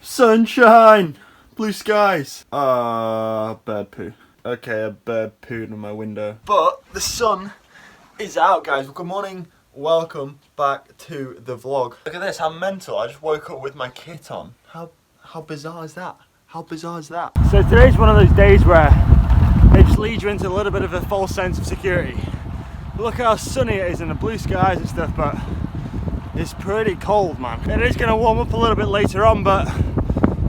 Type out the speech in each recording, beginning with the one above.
Sunshine! Blue skies! Bird poo. Okay, a bird pooed in my window. But the sun is out, guys. Well, good morning. Welcome back to the vlog. Look at this, how mental. I just woke up with my kit on. How bizarre is that? How bizarre is that? So today's one of those days where it just leads you into a little bit of a false sense of security. Look how sunny it is and the blue skies and stuff, but it's pretty cold, man. It is going to warm up a little bit later on, but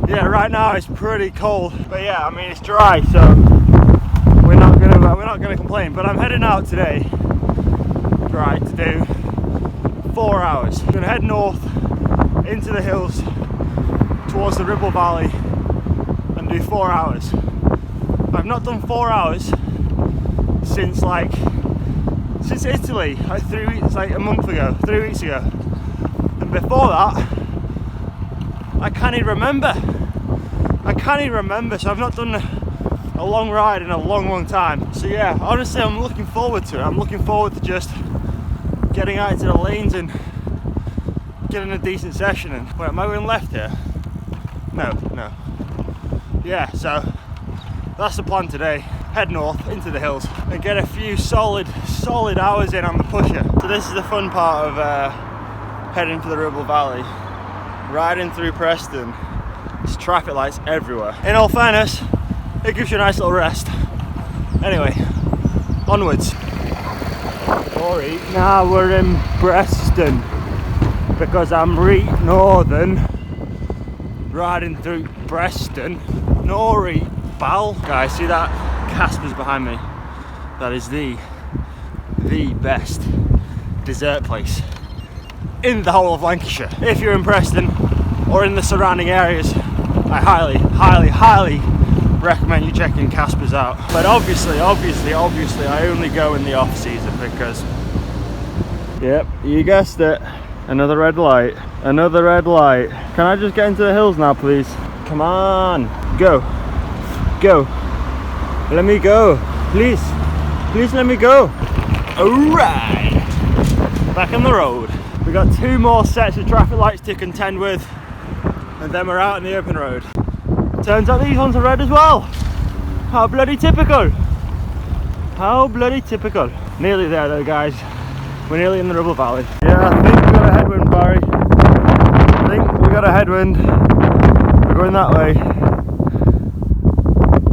yeah, right now it's pretty cold. But yeah, I mean it's dry, so we're not gonna complain. But I'm heading out today, right, to do 4 hours. I'm gonna head north into the hills towards the Ribble Valley and do 4 hours. I've not done 4 hours since Italy, like 3 weeks, like a month ago, 3 weeks ago. And before that, I can't even remember. So I've not done a long ride in a long time. So yeah, honestly, I'm looking forward to it. I'm looking forward to just getting out into the lanes and getting a decent session. And wait, am I going left here? No. Yeah, so that's the plan today. Head north into the hills and get a few solid hours in on the pusher. So this is the fun part of heading for the Ribble Valley. Riding through Preston, there's traffic lights everywhere. In all fairness, it gives you a nice little rest. Anyway, onwards. Alright, now we're in Preston because I'm northern. Riding through Preston. Nori Bal. Guys, see that Casper's behind me? That is the best dessert place in the whole of Lancashire. If you're in Preston or in the surrounding areas, I highly recommend you checking Casper's out. But obviously, I only go in the off season because, yep, you guessed it, another red light. Can I just get into the hills now, please? Come on, go, let me go, please let me go. Alright, back on the road. We got 2 more sets of traffic lights to contend with, and then we're out in the open road. Turns out these ones are red as well. How bloody typical. Nearly there though, guys. We're nearly in the Ribble Valley. Yeah, I think we got a headwind, Barry. We're going that way.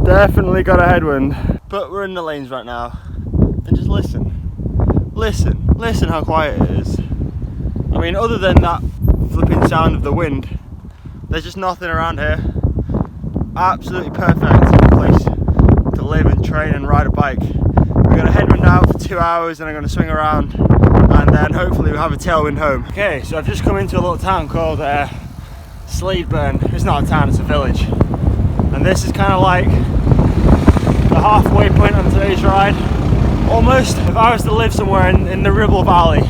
Definitely got a headwind. But we're in the lanes right now. And just listen how quiet it is. I mean, other than that flipping sound of the wind, there's just nothing around here. Absolutely perfect place to live and train and ride a bike. We're going to headwind out for 2 hours and I'm going to swing around and then hopefully we'll have a tailwind home. Okay, so I've just come into a little town called Sladeburn. It's not a town, it's a village. And this is kind of like the halfway point on today's ride. Almost. If I was to live somewhere in the Ribble Valley,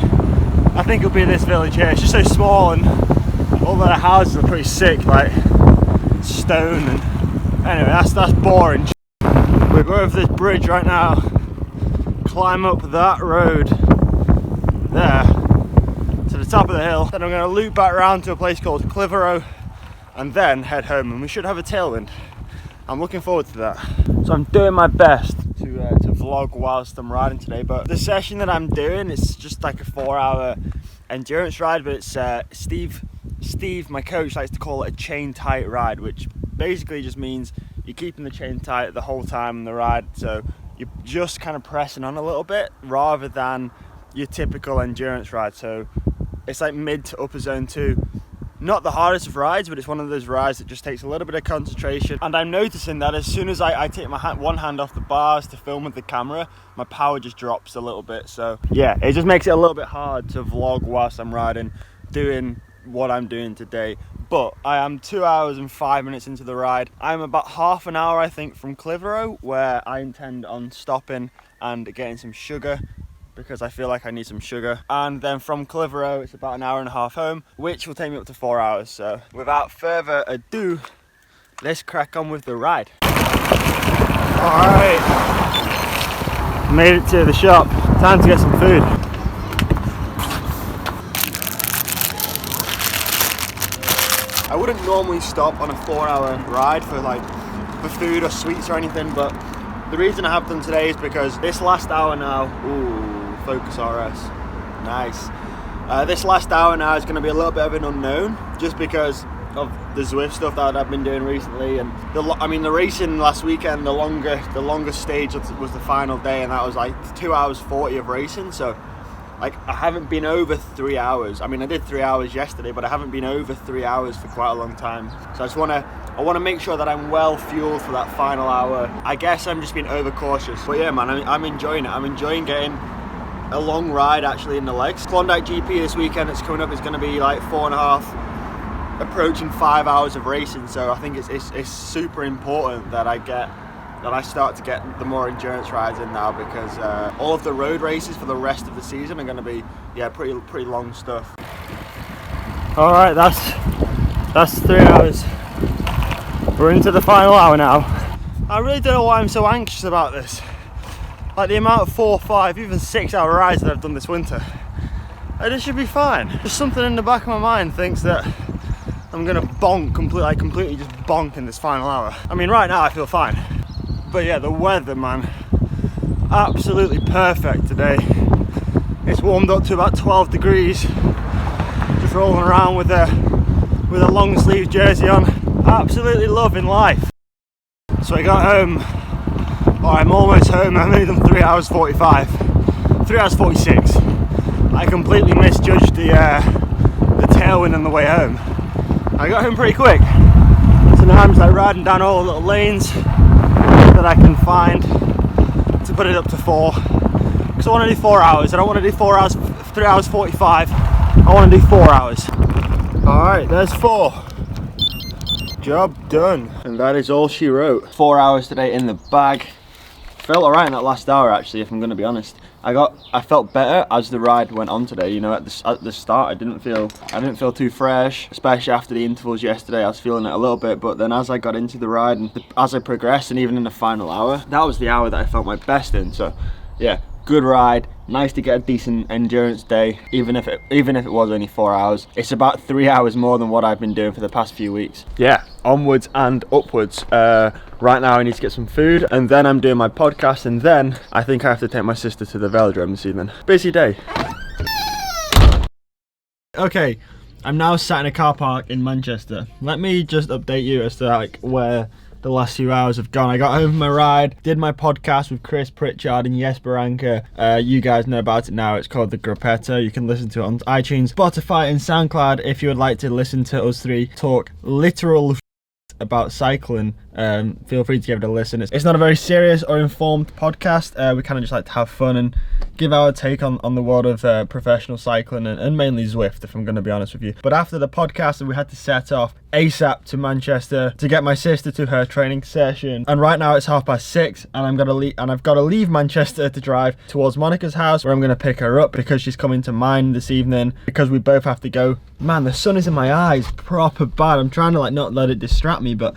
I think it would be this village here. It's just so small and all the houses are pretty sick, like stone. And anyway, that's boring. We're going over this bridge right now, climb up that road there to the top of the hill. Then I'm going to loop back around to a place called Clitheroe and then head home, and we should have a tailwind. I'm looking forward to that. So I'm doing my best to vlog whilst I'm riding today, but the session that I'm doing is just like a 4-hour endurance ride, but it's Steve, my coach, likes to call it a chain tight ride, which basically just means you're keeping the chain tight the whole time on the ride, so you're just kind of pressing on a little bit rather than your typical endurance ride. So it's like mid to upper zone 2. Not the hardest of rides, but it's one of those rides that just takes a little bit of concentration. And I'm noticing that as soon as I take my one hand off the bars to film with the camera, my power just drops a little bit. So yeah, it just makes it a little bit hard to vlog whilst I'm riding, doing what I'm doing today. But I am 2 hours and 5 minutes into the ride. I'm about half an hour, I think, from Clitheroe, where I intend on stopping and getting some sugar, because I feel like I need some sugar. And then from Clitheroe, it's about an hour and a half home, which will take me up to 4 hours. So without further ado, let's crack on with the ride. All right, made it to the shop. Time to get some food. I wouldn't normally stop on a 4-hour ride for food or sweets or anything, but the reason I have done today is because this last hour now, ooh, focus RS, nice. This last hour now is going to be a little bit of an unknown, just because of the Zwift stuff that I've been doing recently, and the racing last weekend, the longest stage was the final day, and that was like 2 hours 40 of racing. So like I haven't been over 3 hours. I mean, I did 3 hours yesterday, but I haven't been over 3 hours for quite a long time. So I want to make sure that I'm well fueled for that final hour. I guess I'm just being overcautious, but yeah, man, I'm enjoying it. I'm enjoying getting a long ride actually in the legs. Klondike GP this weekend, it's coming up, it's going to be like 4.5, approaching 5 hours of racing. So I think it's super important that I start to get the more endurance rides in now, because all of the road races for the rest of the season are going to be pretty long stuff. All right, that's 3 hours. We're into the final hour now. I really don't know why I'm so anxious about this. Like the amount of 4, 5, even 6 hour rides that I've done this winter. It should be fine. Just something in the back of my mind thinks that I'm gonna bonk completely just bonk in this final hour. I mean, right now I feel fine. But yeah, the weather, man, absolutely perfect today. It's warmed up to about 12 degrees. Just rolling around with a long sleeve jersey on. Absolutely loving life. So I got home, or I'm almost home. I've only done 3 hours 45, 3 hours 46. I completely misjudged the tailwind on the way home. I got home pretty quick. So now I'm just like riding down all the little lanes that I can find to put it up to 4. Because I want to do 4 hours. I don't want to do 4 hours, 3 hours 45. I want to do 4 hours. Alright, there's 4. Job done. And that is all she wrote. 4 hours today in the bag. Felt alright in that last hour actually, if I'm going to be honest. I felt better as the ride went on today. You know, at the start I didn't feel too fresh, especially after the intervals yesterday. I was feeling it a little bit, but then as I got into the ride and as I progressed, and even in the final hour, that was the hour that I felt my best in. So yeah, good ride. Nice to get a decent endurance day, even if it was only 4 hours. It's about 3 hours more than what I've been doing for the past few weeks. Yeah, onwards and upwards. Right now I need to get some food, and then I'm doing my podcast, and then I think I have to take my sister to the velodrome this evening. Busy day. Okay, I'm now sat in a car park in Manchester. Let me just update you as to like where the last few hours have gone. I got home from my ride, did my podcast with Chris Pritchard and Jesper Anker. You guys know about it now. It's called The Gruppetto. You can listen to it on iTunes, Spotify and SoundCloud if you would like to listen to us three talk literal about cycling. Feel free to give it a listen. It's not a very serious or informed podcast. We kind of just like to have fun and give our take on the world of professional cycling and mainly Zwift, if I'm going to be honest with you. But after the podcast, we had to set off ASAP to Manchester to get my sister to her training session. And right now it's 6:30, and I've got to leave Manchester to drive towards Monica's house, where I'm going to pick her up because she's coming to mine this evening, because we both have to go. Man, the sun is in my eyes proper bad. I'm trying to like not let it distract me, but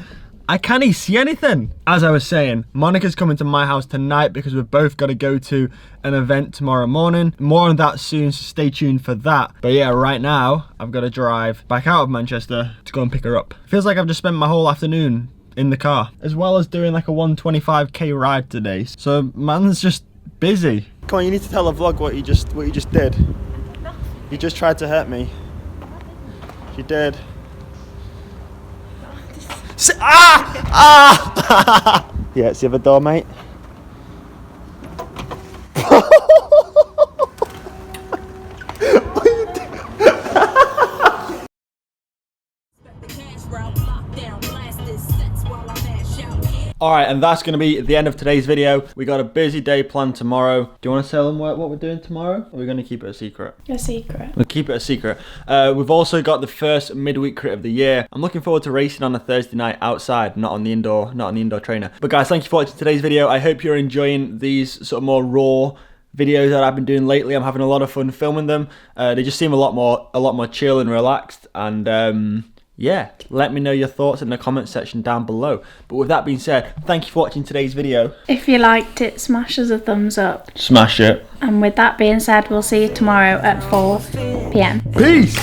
I can't even see anything. As I was saying, Monica's coming to my house tonight because we've both got to go to an event tomorrow morning. More on that soon, so stay tuned for that. But yeah, right now, I've got to drive back out of Manchester to go and pick her up. Feels like I've just spent my whole afternoon in the car, as well as doing like a 125k ride today. So man's just busy. Come on, you need to tell the vlog what you just did. You just tried to hurt me. You did. Yeah, it's the other door, mate. Alright, and that's going to be the end of today's video. We got a busy day planned tomorrow. Do you want to tell them what we're doing tomorrow? Or are we going to keep it a secret? A secret. We'll keep it a secret. We've also got the first midweek crit of the year. I'm looking forward to racing on a Thursday night outside, not on the indoor trainer. But guys, thank you for watching today's video. I hope you're enjoying these sort of more raw videos that I've been doing lately. I'm having a lot of fun filming them. They just seem a lot more chill and relaxed, and yeah, let me know your thoughts in the comment section down below. But with that being said, thank you for watching today's video. If you liked it, smash us a thumbs up. Smash it. And with that being said, we'll see you tomorrow at 4 PM. Peace.